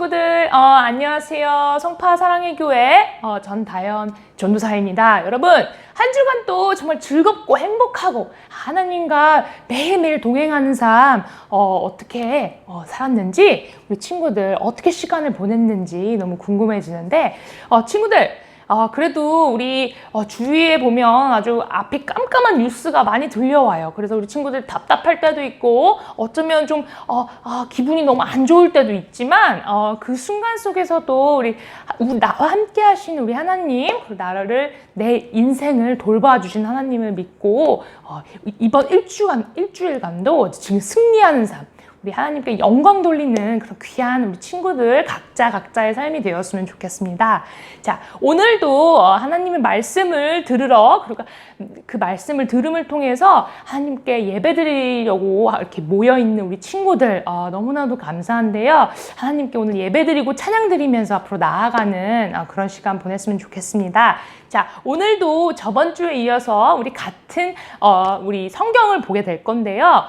친구들, 안녕하세요. 성파 사랑의 교회 전다연 전도사입니다. 여러분, 한 주간 또 정말 즐겁고 행복하고 하나님과 매일매일 동행하는 삶 어떻게 살았는지, 우리 친구들 어떻게 시간을 보냈는지 너무 궁금해지는데, 친구들, 그래도 우리 주위에 보면 아주 앞이 깜깜한 뉴스가 많이 들려와요. 그래서 우리 친구들 답답할 때도 있고, 어쩌면 좀 기분이 너무 안 좋을 때도 있지만, 그 순간 속에서도 우리 나와 함께 하신 우리 하나님, 그리고 나를, 내 인생을 돌봐주신 하나님을 믿고 이번 일주일간도 지금 승리하는 삶, 우리 하나님께 영광 돌리는 그런 귀한 우리 친구들 각자의 삶이 되었으면 좋겠습니다. 자, 오늘도 하나님의 말씀을 들으러, 그리고 그 말씀을 들음을 통해서 하나님께 예배드리려고 이렇게 모여있는 우리 친구들 너무나도 감사한데요. 하나님께 오늘 예배드리고 찬양드리면서 앞으로 나아가는 그런 시간 보냈으면 좋겠습니다. 자, 오늘도 저번 주에 이어서 우리 같은 우리 성경을 보게 될 건데요.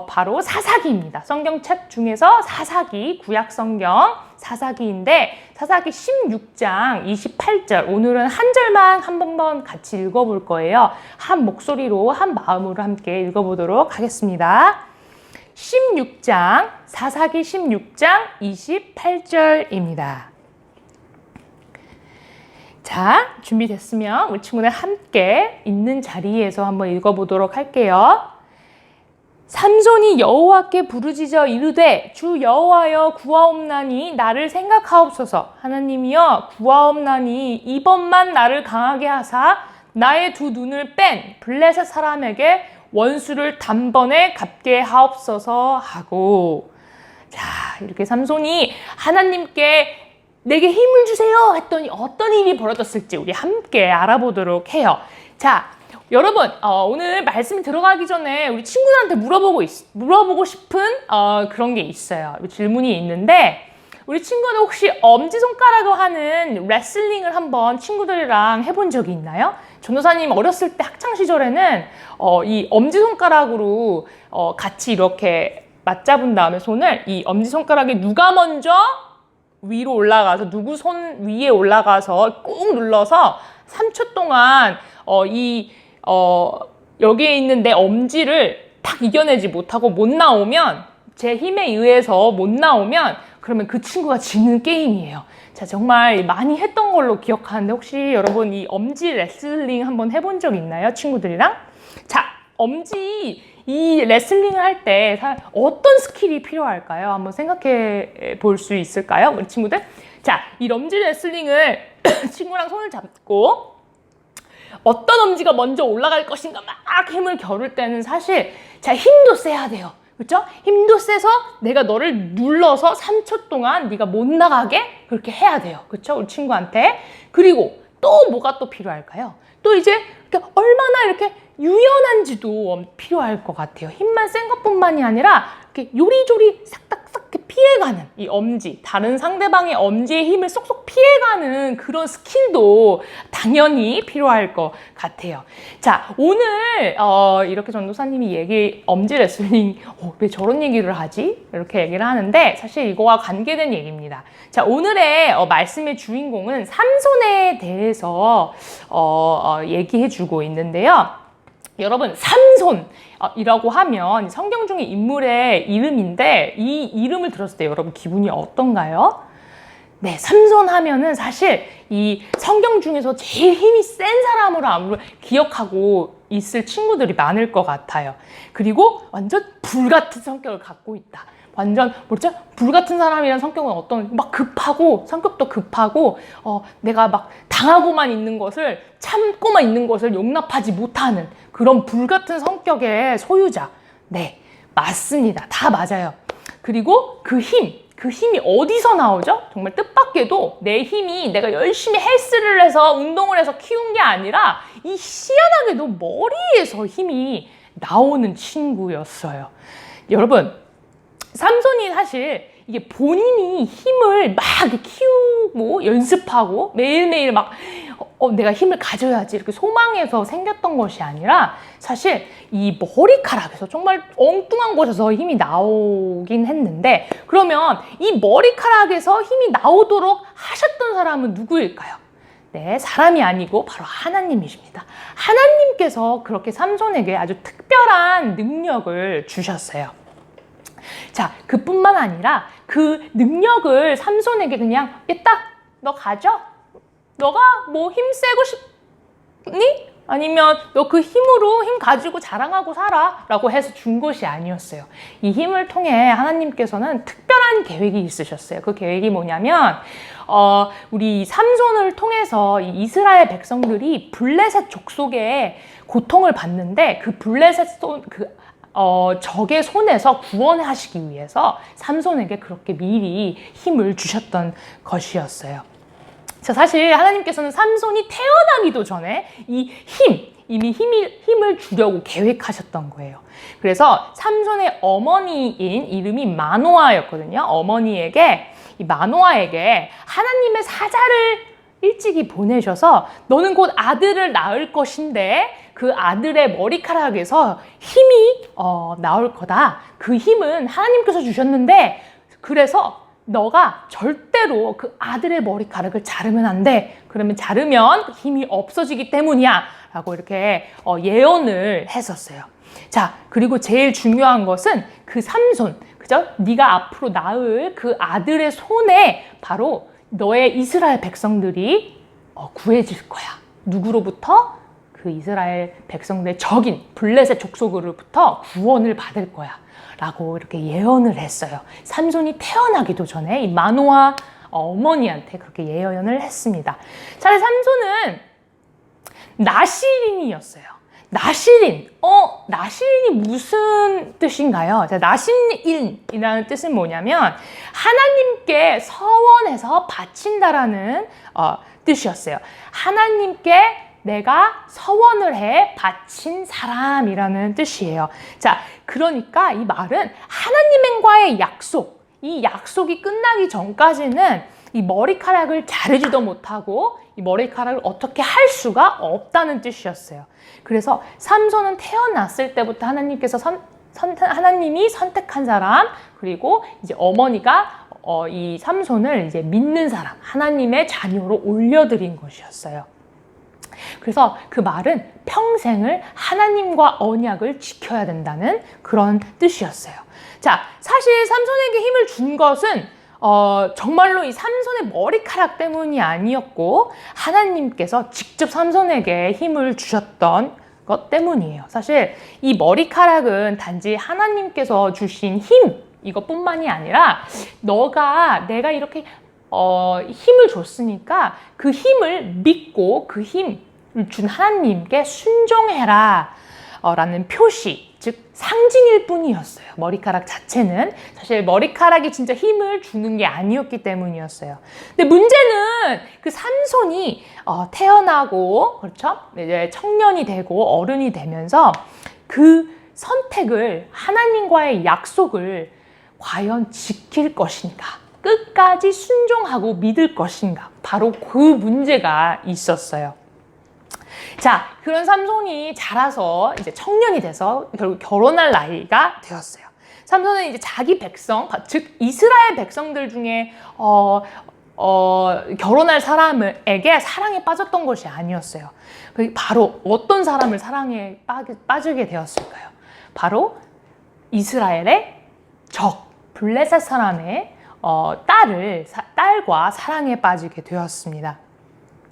바로 사사기입니다. 성경책 중에서 사사기, 구약성경 사사기인데, 사사기 16장 28절, 오늘은 한 절만 한 번만 같이 읽어볼 거예요. 한 목소리로, 한 마음으로 함께 읽어보도록 하겠습니다. 사사기 16장 28절입니다. 자, 준비됐으면 우리 친구들 함께 있는 자리에서 한번 읽어보도록 할게요. 삼손이 여호와께 부르짖어 이르되, 주 여호와여, 구하옵나니 나를 생각하옵소서. 하나님이여, 구하옵나니 이번만 나를 강하게 하사 나의 두 눈을 뺀 블레셋 사람에게 원수를 단번에 갚게 하옵소서 하고, 자, 이렇게 삼손이 하나님께 내게 힘을 주세요 했더니 어떤 일이 벌어졌을지 우리 함께 알아보도록 해요. 자, 여러분, 오늘 말씀 들어가기 전에 우리 친구들한테 물어보고 싶은 그런 게 있어요. 질문이 있는데, 우리 친구들 혹시 엄지손가락으로 하는 레슬링을 한번 친구들이랑 해본 적이 있나요? 전도사님 어렸을 때 학창시절에는 이 엄지손가락으로 같이 이렇게 맞잡은 다음에 손을, 이 엄지손가락에 누가 먼저 위로 올라가서, 누구 손 위에 올라가서 꾹 눌러서 3초 동안 여기에 있는 내 엄지를 딱 이겨내지 못하고 못 나오면, 제 힘에 의해서 못 나오면, 그러면 그 친구가 지는 게임이에요. 자, 정말 많이 했던 걸로 기억하는데, 혹시 여러분 이 엄지 레슬링 한번 해본 적 있나요? 친구들이랑? 자, 이 레슬링을 할 때 어떤 스킬이 필요할까요? 한번 생각해 볼 수 있을까요? 우리 친구들? 자, 이 엄지 레슬링을 친구랑 손을 잡고 어떤 엄지가 먼저 올라갈 것인가 막 힘을 겨룰 때는 사실, 자, 힘도 세야 돼요. 그렇죠? 힘도 세서 내가 너를 눌러서 3초 동안 네가 못 나가게 그렇게 해야 돼요. 그렇죠? 우리 친구한테. 그리고 또 뭐가 또 필요할까요? 또 이제 얼마나 이렇게 유연한지도 필요할 것 같아요. 힘만 센 것뿐만이 아니라 이렇게 요리조리 싹싹싹 피해가는 이 엄지, 다른 상대방의 엄지의 힘을 쏙쏙 피해가는 그런 스킬도 당연히 필요할 것 같아요. 자, 오늘 이렇게 전도사님이 엄지 레슬링 왜 저런 얘기를 하지? 이렇게 얘기를 하는데, 사실 이거와 관계된 얘기입니다. 자, 오늘의 말씀의 주인공은 삼손에 대해서 얘기해 주고 있는데요. 여러분, 삼손이라고 하면 성경 중의 인물의 이름인데, 이 이름을 들었을 때 여러분 기분이 어떤가요? 네, 삼손 하면은 사실 이 성경 중에서 제일 힘이 센 사람으로 아무래도 기억하고 있을 친구들이 많을 것 같아요. 그리고 완전 불같은 성격을 갖고 있다. 완전 불같은 사람이란 성격은 막 급하고, 성격도 급하고, 내가 막 당하고만 있는 것을, 참고만 있는 것을 용납하지 못하는 그런 불같은 성격의 소유자. 네, 맞습니다. 다 맞아요. 그리고 그 힘이 어디서 나오죠? 정말 뜻밖에도 내 힘이 내가 열심히 헬스를 해서 운동을 해서 키운 게 아니라, 이 희한하게도 머리에서 힘이 나오는 친구였어요. 여러분, 삼손이 사실 이게 본인이 힘을 막 이렇게 키우고 연습하고 매일매일 막 내가 힘을 가져야지 이렇게 소망해서 생겼던 것이 아니라 사실 이 머리카락에서 정말 엉뚱한 곳에서 힘이 나오긴 했는데, 그러면 이 머리카락에서 힘이 나오도록 하셨던 사람은 누구일까요? 네, 사람이 아니고 바로 하나님이십니다. 하나님께서 그렇게 삼손에게 아주 특별한 능력을 주셨어요. 자, 그뿐만 아니라 그 능력을 삼손에게 그냥 딱 너 가져? 너가 뭐 힘 세고 싶니? 아니면 너 그 힘으로 힘 가지고 자랑하고 살아 라고 해서 준 것이 아니었어요. 이 힘을 통해 하나님께서는 특별한 계획이 있으셨어요. 그 계획이 뭐냐면 우리 삼손을 통해서 이 이스라엘 백성들이 블레셋 족속의 고통을 받는데 그 블레셋 적의 손에서 구원하시기 위해서 삼손에게 그렇게 미리 힘을 주셨던 것이었어요. 자, 사실 하나님께서는 삼손이 태어나기도 전에 이미 힘을 주려고 계획하셨던 거예요. 그래서 삼손의 어머니인 이름이 마노아였거든요. 이 마노아에게 하나님의 사자를 일찍이 보내셔서 너는 곧 아들을 낳을 것인데 그 아들의 머리카락에서 힘이 나올 거다. 그 힘은 하나님께서 주셨는데 그래서 너가 절대로 그 아들의 머리카락을 자르면 안 돼. 그러면 자르면 힘이 없어지기 때문이야. 라고 이렇게 예언을 했었어요. 자, 그리고 제일 중요한 것은 그 삼손, 그죠? 네가 앞으로 낳을 그 아들의 손에 바로 너의 이스라엘 백성들이 구해질 거야. 누구로부터? 그 이스라엘 백성들의 적인 블레셋 족속으로부터 구원을 받을 거야. 라고 이렇게 예언을 했어요. 삼손이 태어나기도 전에 이 마노아 어머니한테 그렇게 예언을 했습니다. 사실 삼손은 나실인이었어요. 나실인이 무슨 뜻인가요? 나실인이라는 뜻은 뭐냐면 하나님께 서원해서 바친다라는 뜻이었어요. 하나님께 내가 서원을 해 바친 사람이라는 뜻이에요. 자, 그러니까 이 말은 하나님과의 약속, 이 약속이 끝나기 전까지는 이 머리카락을 자르지도 못하고 이 머리카락을 어떻게 할 수가 없다는 뜻이었어요. 그래서 삼손은 태어났을 때부터 하나님이 선택한 사람, 그리고 이제 어머니가 이 삼손을 이제 믿는 사람, 하나님의 자녀로 올려드린 것이었어요. 그래서 그 말은 평생을 하나님과 언약을 지켜야 된다는 그런 뜻이었어요. 자, 사실 삼손에게 힘을 준 것은 정말로 이 삼손의 머리카락 때문이 아니었고 하나님께서 직접 삼손에게 힘을 주셨던 것 때문이에요. 사실 이 머리카락은 단지 하나님께서 주신 힘 이것뿐만이 아니라 내가 이렇게 힘을 줬으니까 그 힘을 믿고 그 힘을 준 하나님께 순종해라 라는 표시, 즉 상징일 뿐이었어요. 머리카락 자체는 사실 머리카락이 진짜 힘을 주는 게 아니었기 때문이었어요. 근데 문제는 그 삼손이 태어나고 그렇죠? 이제 청년이 되고 어른이 되면서 그 선택을 하나님과의 약속을 과연 지킬 것인가? 끝까지 순종하고 믿을 것인가? 바로 그 문제가 있었어요. 자, 그런 삼손이 자라서 이제 청년이 돼서 결국 결혼할 나이가 되었어요. 삼손은 이제 자기 백성, 즉 이스라엘 백성들 중에 결혼할 사람에게 사랑에 빠졌던 것이 아니었어요. 바로 어떤 사람을 사랑에 빠지게 되었을까요? 바로 이스라엘의 블레셋 사람의 딸과 사랑에 빠지게 되었습니다.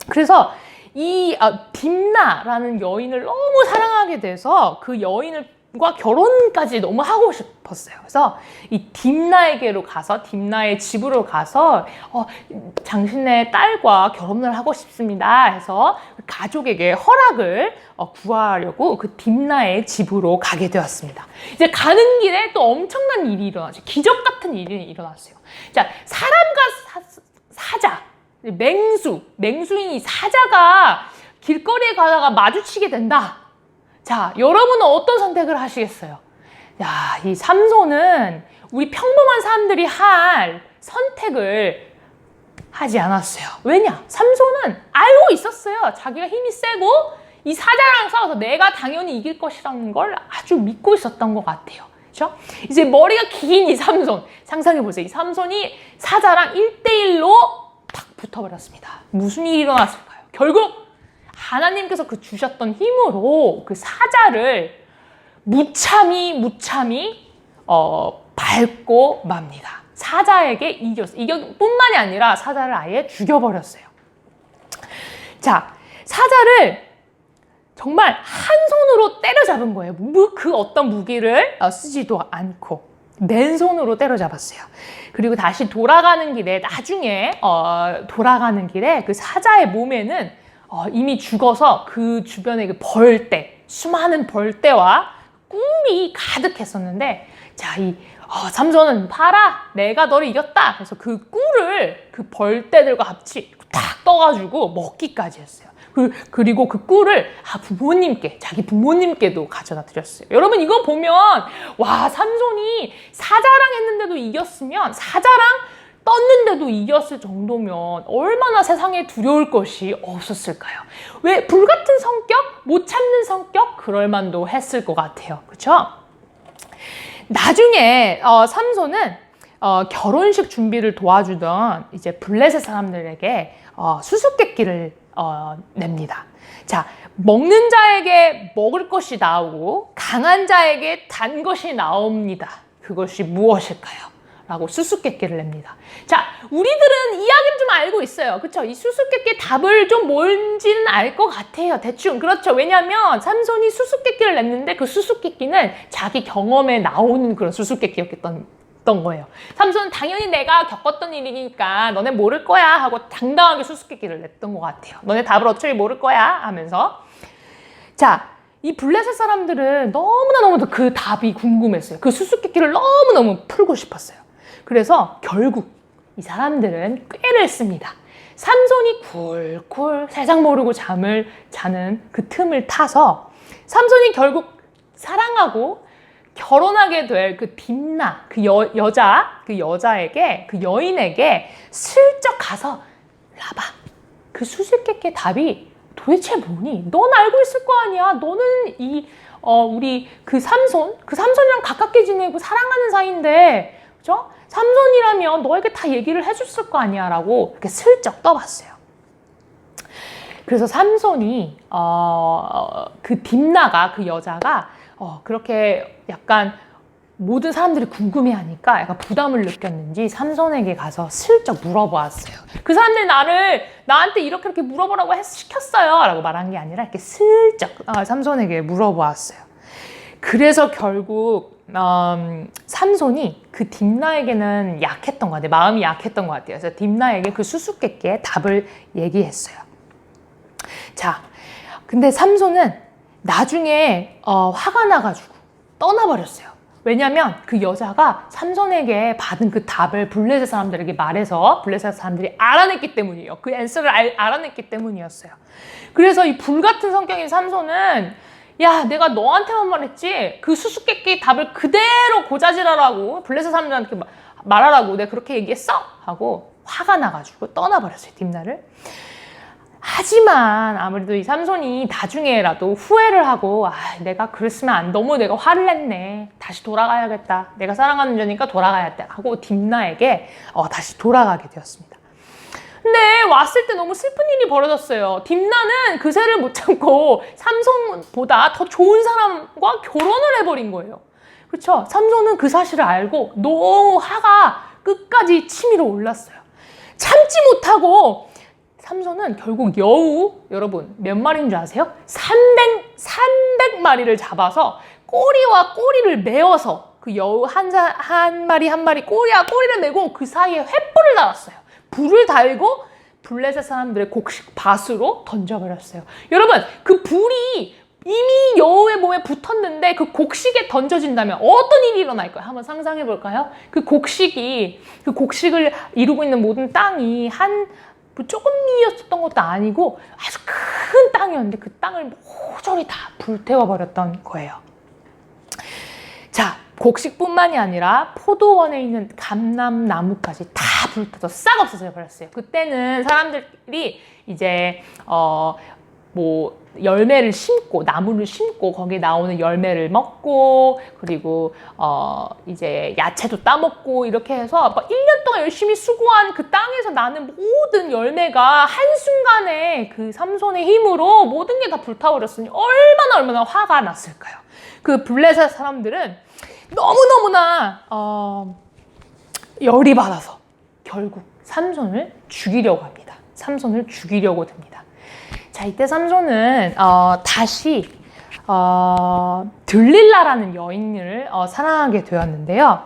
그래서 이 딥나라는 여인을 너무 사랑하게 돼서 그 여인과 결혼까지 너무 하고 싶었어요. 그래서 이 딥나의 집으로 가서 당신의 딸과 결혼을 하고 싶습니다 해서 가족에게 허락을 구하려고 그 딥나의 집으로 가게 되었습니다. 이제 가는 길에 또 엄청난 일이 일어났어요. 기적 같은 일이 일어났어요. 자, 사람과 사자, 맹수인 사자가 길거리에 가다가 마주치게 된다. 자, 여러분은 어떤 선택을 하시겠어요? 야, 이 삼손은 우리 평범한 사람들이 할 선택을 하지 않았어요. 왜냐? 삼손은 알고 있었어요. 자기가 힘이 세고 이 사자랑 싸워서 내가 당연히 이길 것이라는 걸 아주 믿고 있었던 것 같아요. 그렇죠? 이제 머리가 긴 이 삼손, 상상해 보세요. 이 삼손이 사자랑 1대1로 탁 붙어버렸습니다. 무슨 일이 일어났을까요? 결국 하나님께서 그 주셨던 힘으로 그 사자를 무참히 밟고 맙니다. 사자에게 이겼어요. 이것뿐만이 아니라 사자를 아예 죽여버렸어요. 자, 사자를 정말 한 손으로 때려잡은 거예요. 그 어떤 무기를 쓰지도 않고 맨손으로 때려잡았어요. 그리고 다시 돌아가는 길에 나중에 돌아가는 길에 그 사자의 몸에는 이미 죽어서 그 주변에 그 벌떼, 수많은 벌떼와 꿀이 가득했었는데, 자, 삼손은 봐라, 내가 너를 이겼다. 그래서 그 꿀을 그 벌떼들과 같이 탁 떠가지고 먹기까지 했어요. 그리고 그 꿀을 자기 부모님께도 가져다 드렸어요. 여러분, 이거 보면 와, 삼손이 사자랑 했는데도 이겼으면, 사자랑 떴는데도 이겼을 정도면 얼마나 세상에 두려울 것이 없었을까요? 왜? 불같은 성격, 못 참는 성격, 그럴 만도 했을 것 같아요. 그렇죠? 나중에 삼손은 결혼식 준비를 도와주던 이제 블레셋 사람들에게 수수께끼를 냅니다. 자, 먹는 자에게 먹을 것이 나오고 강한 자에게 단 것이 나옵니다. 그것이 무엇일까요? 라고 수수께끼를 냅니다. 자, 우리들은 이야기를 좀 알고 있어요. 그렇죠? 이 수수께끼 답을 좀 뭔지는 알 것 같아요. 대충. 그렇죠. 왜냐하면 삼손이 수수께끼를 냈는데 그 수수께끼는 자기 경험에 나오는 그런 수수께끼였던 거예요. 삼손은 당연히 내가 겪었던 일이니까 너네 모를 거야 하고 당당하게 수수께끼를 냈던 것 같아요. 너네 답을 어차피 모를 거야 하면서. 자, 이 블레셋 사람들은 너무나도 그 답이 궁금했어요. 그 수수께끼를 너무너무 풀고 싶었어요. 그래서 결국 이 사람들은 꾀를 씁니다. 삼손이 굴굴 세상 모르고 잠을 자는 그 틈을 타서 삼손이 결국 사랑하고 결혼하게 될 그 딥나, 그 여자에게, 그 여인에게 슬쩍 가서 라봐, 그 수수께끼의 답이 도대체 뭐니? 넌 알고 있을 거 아니야. 너는 우리 그 삼손이랑 가깝게 지내고 사랑하는 사이인데, 그죠? 삼손이라면 너에게 다 얘기를 해줬을 거 아니야. 라고 이렇게 슬쩍 떠봤어요. 그래서 삼손이, 그 딥나가, 그 여자가, 그렇게 약간 모든 사람들이 궁금해하니까 약간 부담을 느꼈는지 삼손에게 가서 슬쩍 물어보았어요. 그 사람들이 나한테 이렇게 물어보라고 시켰어요 라고 말한 게 아니라 이렇게 슬쩍 삼손에게 물어보았어요. 그래서 결국 삼손이 그 딥나에게는 약했던 것 같아요. 마음이 약했던 것 같아요. 그래서 딥나에게 그 수수께끼의 답을 얘기했어요. 자, 근데 삼손은 나중에 화가 나가지고 떠나버렸어요. 왜냐면 그 여자가 삼손에게 받은 그 답을 블레셋 사람들에게 말해서 블레셋 사람들이 알아냈기 때문이에요. 그 앤서를 알아냈기 때문이었어요. 그래서 이 불같은 성격인 삼손은 야, 내가 너한테만 말했지 그 수수께끼 답을 그대로 고자질하라고 블레셋 사람들한테 말하라고 내가 그렇게 얘기했어? 하고 화가 나가지고 떠나버렸어요. 딥나를. 하지만 아무래도 이 삼손이 나중에라도 후회를 하고 내가 그랬으면 너무 내가 화를 냈네. 다시 돌아가야겠다. 내가 사랑하는 자니까 돌아가야겠다 하고 딥나에게 다시 돌아가게 되었습니다. 근데 왔을 때 너무 슬픈 일이 벌어졌어요. 딥나는 그새를 못 참고 삼손보다 더 좋은 사람과 결혼을 해버린 거예요. 그렇죠? 삼손은 그 사실을 알고 너무 화가 끝까지 치밀어 올랐어요. 참지 못하고 삼손은 결국 여우, 여러분 몇 마리인 줄 아세요? 300마리를 잡아서 꼬리를 메어서 그 여우 한 마리 꼬리와 꼬리를 메고 그 사이에 횃불을 달았어요. 불을 달고 블레셋 사람들의 곡식 밭으로 던져버렸어요. 여러분, 그 불이 이미 여우의 몸에 붙었는데 그 곡식에 던져진다면 어떤 일이 일어날까요? 한번 상상해 볼까요? 그 곡식을 이루고 있는 모든 땅이 조금이었던 것도 아니고 아주 큰 땅이었는데 그 땅을 모조리 다 불태워 버렸던 거예요. 자, 곡식뿐만이 아니라 포도원에 있는 감람나무까지 다 불타서 싹 없어져 버렸어요. 그때는 사람들이 이제 뭐 열매를 심고 나무를 심고 거기에 나오는 열매를 먹고 그리고 이제 야채도 따먹고 이렇게 해서 막 1년 동안 열심히 수고한 그 땅에서 나는 모든 열매가 한순간에 그 삼손의 힘으로 모든 게 다 불타버렸으니 얼마나 화가 났을까요? 그 블레셋 사람들은 너무너무나 열이 받아서 결국 삼손을 죽이려고 합니다. 삼손을 죽이려고 듭니다. 자, 이때 삼손은 다시 들릴라라는 여인을 사랑하게 되었는데요.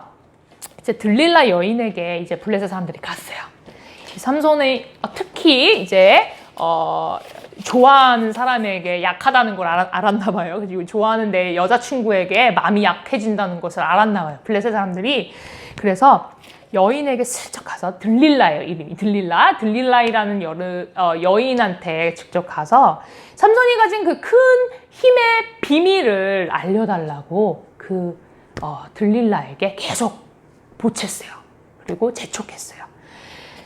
이제 들릴라 여인에게 이제 블레셋 사람들이 갔어요. 삼손이 특히 이제 좋아하는 사람에게 약하다는 걸 알았나 봐요. 그리고 좋아하는 내 여자친구에게 마음이 약해진다는 것을 알았나 봐요. 블레셋 사람들이. 그래서 여인에게 슬쩍 가서 들릴라예요. 이름이 들릴라이라는 여인한테 직접 가서 삼손이 가진 그 큰 힘의 비밀을 알려달라고 그 들릴라에게 계속 보챘어요. 그리고 재촉했어요.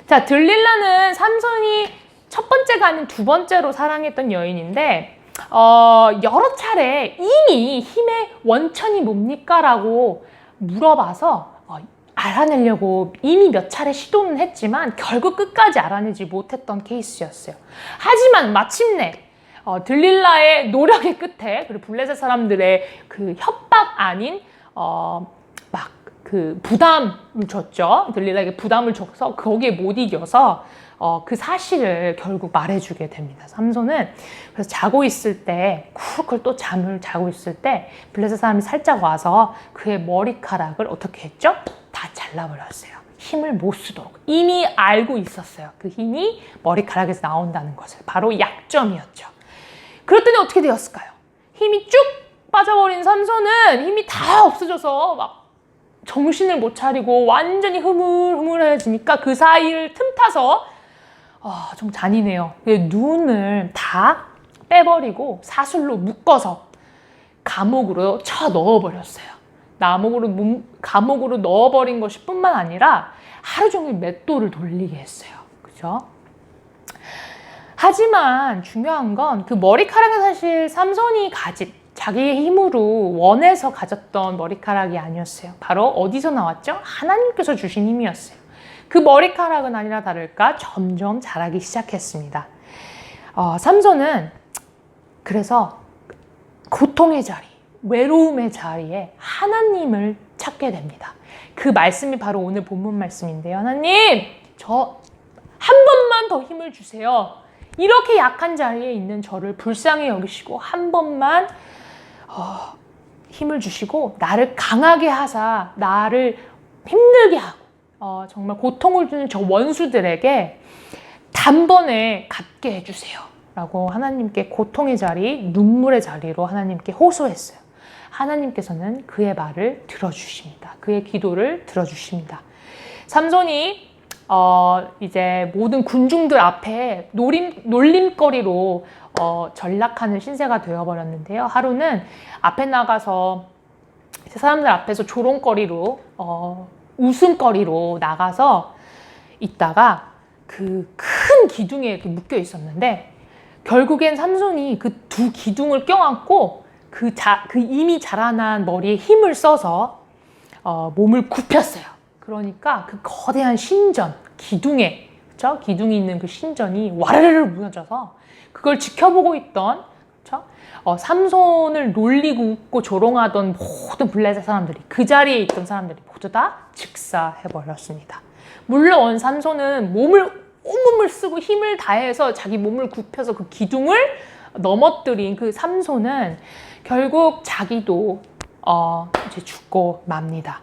자, 들릴라는 삼손이 첫 번째가 아닌 두 번째로 사랑했던 여인인데 여러 차례 이미 힘의 원천이 뭡니까? 라고 물어봐서 알아내려고 이미 몇 차례 시도는 했지만 결국 끝까지 알아내지 못했던 케이스였어요. 하지만 마침내 들릴라의 노력의 끝에 그리고 블레셋 사람들의 그 협박 아닌 막 그 부담을 줬죠. 들릴라에게 부담을 줘서 거기에 못 이겨서 그 사실을 결국 말해주게 됩니다. 삼손은 그래서 자고 있을 때 쿨쿨 또 잠을 자고 있을 때 블레셋 사람이 살짝 와서 그의 머리카락을 어떻게 했죠? 다 잘라버렸어요. 힘을 못 쓰도록. 이미 알고 있었어요. 그 힘이 머리카락에서 나온다는 것을. 바로 약점이었죠. 그랬더니 어떻게 되었을까요? 힘이 쭉 빠져버린 삼손은 힘이 다 없어져서 막 정신을 못 차리고 완전히 흐물흐물해지니까 그 사이를 틈타서 좀 잔인해요. 눈을 다 빼버리고 사슬로 묶어서 감옥으로 쳐 넣어버렸어요. 감옥으로 넣어버린 것이 뿐만 아니라 하루 종일 맷돌을 돌리게 했어요. 그죠? 하지만 중요한 건 그 머리카락은 사실 삼손이 가진 자기의 힘으로 원해서 가졌던 머리카락이 아니었어요. 바로 어디서 나왔죠? 하나님께서 주신 힘이었어요. 그 머리카락은 아니라 다를까 점점 자라기 시작했습니다. 삼손은 그래서 고통의 자리, 외로움의 자리에 하나님을 찾게 됩니다. 그 말씀이 바로 오늘 본문 말씀인데요. 하나님, 저 한 번만 더 힘을 주세요. 이렇게 약한 자리에 있는 저를 불쌍히 여기시고 한 번만 힘을 주시고 나를 강하게 하사 나를 힘들게 하고 정말 고통을 주는 저 원수들에게 단번에 갚게 해주세요. 라고 하나님께 고통의 자리, 눈물의 자리로 하나님께 호소했어요. 하나님께서는 그의 말을 들어주십니다. 그의 기도를 들어주십니다. 삼손이 이제 모든 군중들 앞에 놀림거리로 전락하는 신세가 되어버렸는데요. 하루는 앞에 나가서 사람들 앞에서 조롱거리로 웃음거리로 나가서 있다가 그 큰 기둥에 이렇게 묶여 있었는데 결국엔 삼손이 그 두 기둥을 껴안고 그 이미 자라난 머리에 힘을 써서 몸을 굽혔어요. 그러니까 그 거대한 신전, 기둥에, 그렇죠? 기둥이 있는 그 신전이 와르르 무너져서 그걸 지켜보고 있던, 그렇죠? 삼손을 놀리고 웃고 조롱하던 모든 블레셋 사람들이, 그 자리에 있던 사람들이 모두 다 즉사해버렸습니다. 물론 삼손은 온몸을 쓰고 힘을 다해서 자기 몸을 굽혀서 그 기둥을 넘어뜨린 그 삼손은 결국 자기도 이제 죽고 맙니다.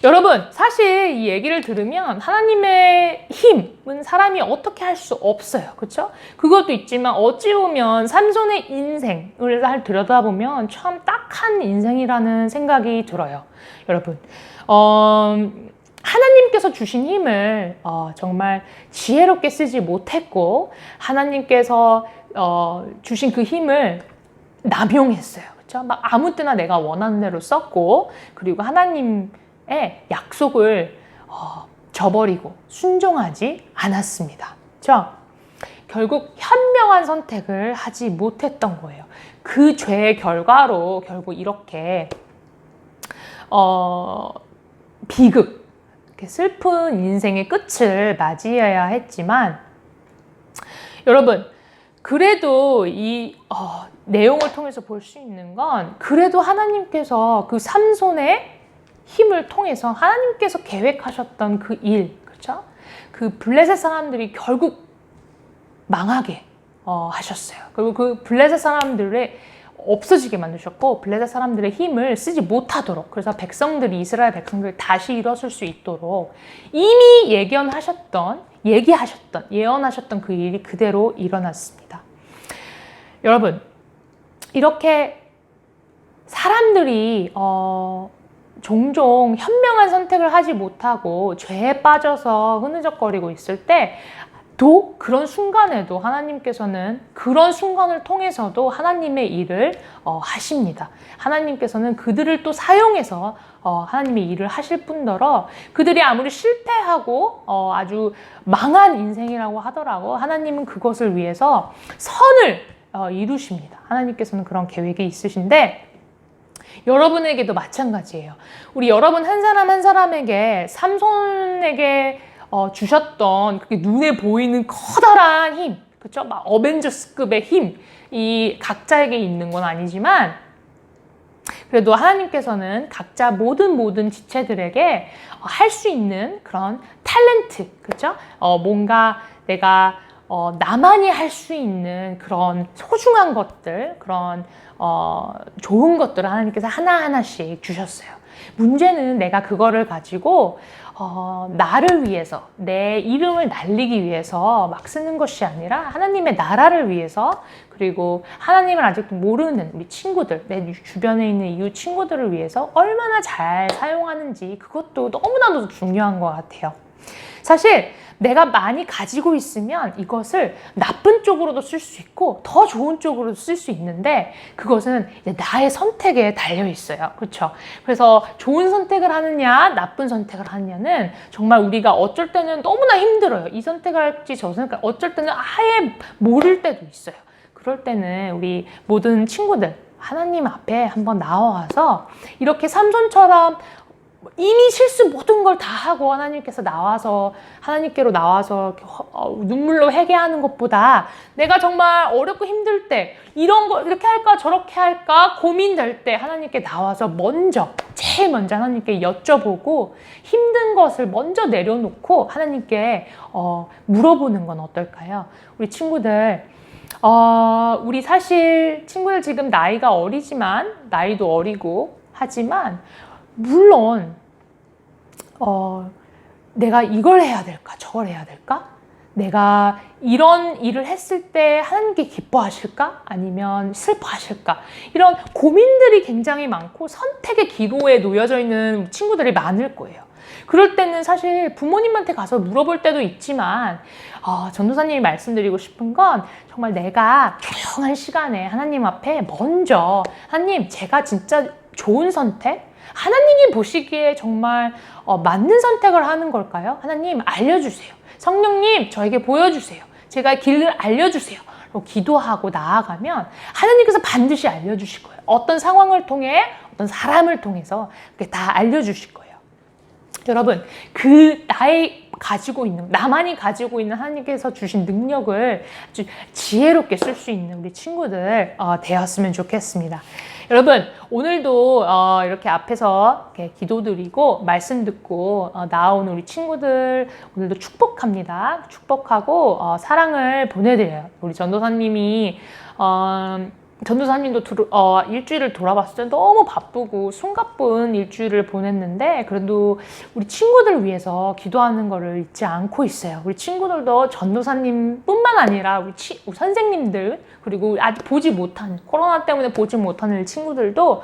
여러분, 사실 이 얘기를 들으면 하나님의 힘은 사람이 어떻게 할 수 없어요. 그렇죠? 그것도 있지만 어찌 보면 삼손의 인생을 들여다보면 참 딱한 인생이라는 생각이 들어요. 여러분, 하나님께서 주신 힘을 정말 지혜롭게 쓰지 못했고 하나님께서 주신 그 힘을 남용했어요. 그렇죠? 막 아무 때나 내가 원하는 대로 썼고, 그리고 하나님의 약속을 저버리고 순종하지 않았습니다. 그렇죠? 결국 현명한 선택을 하지 못했던 거예요. 그 죄의 결과로 결국 이렇게 비극, 슬픈 인생의 끝을 맞이해야 했지만, 여러분, 그래도 이 내용을 통해서 볼 수 있는 건, 그래도 하나님께서 그 삼손의 힘을 통해서 하나님께서 계획하셨던 그 일, 그렇죠? 그 블레셋 사람들이 결국 망하게 하셨어요. 그리고 그 블레셋 사람들의 없어지게 만드셨고, 블레셋 사람들의 힘을 쓰지 못하도록, 그래서 백성들이, 이스라엘 백성들이 다시 일어설 수 있도록 이미 예언하셨던 그 일이 그대로 일어났습니다. 여러분, 이렇게 사람들이 종종 현명한 선택을 하지 못하고 죄에 빠져서 흐느적거리고 있을 때, 또 그런 순간에도 하나님께서는 그런 순간을 통해서도 하나님의 일을 하십니다. 하나님께서는 그들을 또 사용해서 하나님의 일을 하실 뿐더러, 그들이 아무리 실패하고 아주 망한 인생이라고 하더라도 하나님은 그것을 위해서 선을 이루십니다. 하나님께서는 그런 계획이 있으신데, 여러분에게도 마찬가지예요. 우리 여러분 한 사람 한 사람에게, 삼손에게 주셨던 그게 눈에 보이는 커다란 힘, 그렇죠? 막 어벤져스급의 힘, 이 각자에게 있는 건 아니지만, 그래도 하나님께서는 각자 모든 지체들에게 할 수 있는 그런 탤런트, 그렇죠? 뭔가 내가 나만이 할 수 있는 그런 소중한 것들, 그런 좋은 것들을 하나님께서 하나하나씩 주셨어요. 문제는 내가 그거를 가지고 나를 위해서, 내 이름을 날리기 위해서 막 쓰는 것이 아니라 하나님의 나라를 위해서, 그리고 하나님을 아직도 모르는 우리 친구들, 내 주변에 있는 이웃 친구들을 위해서 얼마나 잘 사용하는지, 그것도 너무나도 중요한 것 같아요. 사실 내가 많이 가지고 있으면 이것을 나쁜 쪽으로도 쓸 수 있고 더 좋은 쪽으로도 쓸 수 있는데, 그것은 이제 나의 선택에 달려 있어요. 그렇죠? 그래서 좋은 선택을 하느냐 나쁜 선택을 하느냐는 정말 우리가 어쩔 때는 너무나 힘들어요. 이 선택을 할지 저 선택을, 어쩔 때는 아예 모를 때도 있어요. 그럴 때는 우리 모든 친구들 하나님 앞에 한번 나와서, 이렇게 삼손처럼 이미 실수 모든 걸 다 하고 하나님께로 나와서 눈물로 회개하는 것보다, 내가 정말 어렵고 힘들 때, 이런 거 이렇게 할까 저렇게 할까 고민될 때 하나님께 나와서 제일 먼저 하나님께 여쭤보고, 힘든 것을 먼저 내려놓고 하나님께 물어보는 건 어떨까요? 우리 친구들, 우리 사실 친구들 지금 나이가 어리지만, 나이도 어리고 하지만, 물론 내가 이걸 해야 될까 저걸 해야 될까, 내가 이런 일을 했을 때 하나님께 기뻐하실까 아니면 슬퍼하실까, 이런 고민들이 굉장히 많고 선택의 기로에 놓여져 있는 친구들이 많을 거예요. 그럴 때는 사실 부모님한테 가서 물어볼 때도 있지만, 전도사님이 말씀드리고 싶은 건, 정말 내가 조용한 시간에 하나님 앞에 먼저, 하나님, 제가 진짜 좋은 선택, 하나님이 보시기에 정말 맞는 선택을 하는 걸까요? 하나님 알려주세요. 성령님 저에게 보여주세요. 제가 길을 알려주세요. 기도하고 나아가면 하나님께서 반드시 알려주실 거예요. 어떤 상황을 통해, 어떤 사람을 통해서 다 알려주실 거예요. 여러분, 나만이 가지고 있는 하나님께서 주신 능력을 아주 지혜롭게 쓸 수 있는 우리 친구들 되었으면 좋겠습니다. 여러분, 오늘도 이렇게 앞에서 이렇게 기도드리고 말씀 듣고 나온 우리 친구들 오늘도 축복합니다. 축복하고 사랑을 보내드려요. 우리 전도사님이 전도사님도 일주일을 돌아봤을 때 너무 바쁘고 숨가쁜 일주일을 보냈는데, 그래도 우리 친구들 위해서 기도하는 거를 잊지 않고 있어요. 우리 친구들도 전도사님 뿐만 아니라 우리 선생님들, 그리고 아직 코로나 때문에 보지 못하는 친구들도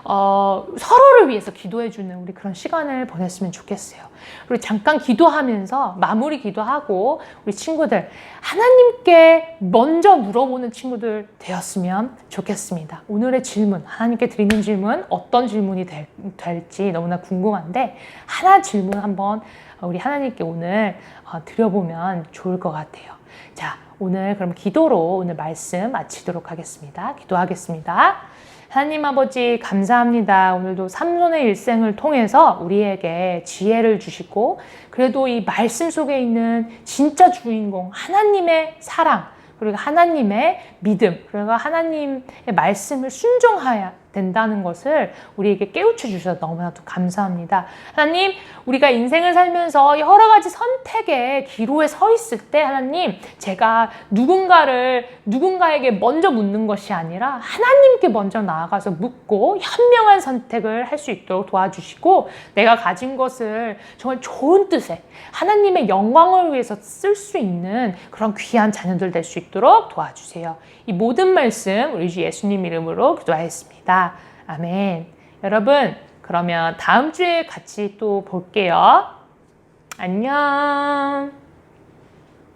서로를 위해서 기도해주는 우리 그런 시간을 보냈으면 좋겠어요. 우리 잠깐 기도하면서 마무리 기도하고 우리 친구들 하나님께 먼저 물어보는 친구들 되었으면 좋겠습니다. 오늘의 질문, 하나님께 드리는 질문 어떤 질문이 될지 너무나 궁금한데 하나 질문 한번 우리 하나님께 오늘 드려보면 좋을 것 같아요. 자, 오늘 그럼 기도로 오늘 말씀 마치도록 하겠습니다. 기도하겠습니다. 하나님 아버지 감사합니다. 오늘도 삼손의 일생을 통해서 우리에게 지혜를 주시고 그래도 이 말씀 속에 있는 진짜 주인공 하나님의 사랑 그리고 하나님의 믿음 그리고 하나님의 말씀을 순종해야 된다는 것을 우리에게 깨우쳐 주셔서 너무나도 감사합니다. 하나님, 우리가 인생을 살면서 여러 가지 선택의 기로에 서 있을 때 하나님, 제가 누군가에게 먼저 묻는 것이 아니라 하나님께 먼저 나아가서 묻고 현명한 선택을 할 수 있도록 도와주시고 내가 가진 것을 정말 좋은 뜻에 하나님의 영광을 위해서 쓸 수 있는 그런 귀한 자녀들 될 수 있도록 도와주세요. 이 모든 말씀 우리 주 예수님 이름으로 기도하였습니다. 아멘. 여러분, 그러면 다음 주에 같이 또 볼게요. 안녕.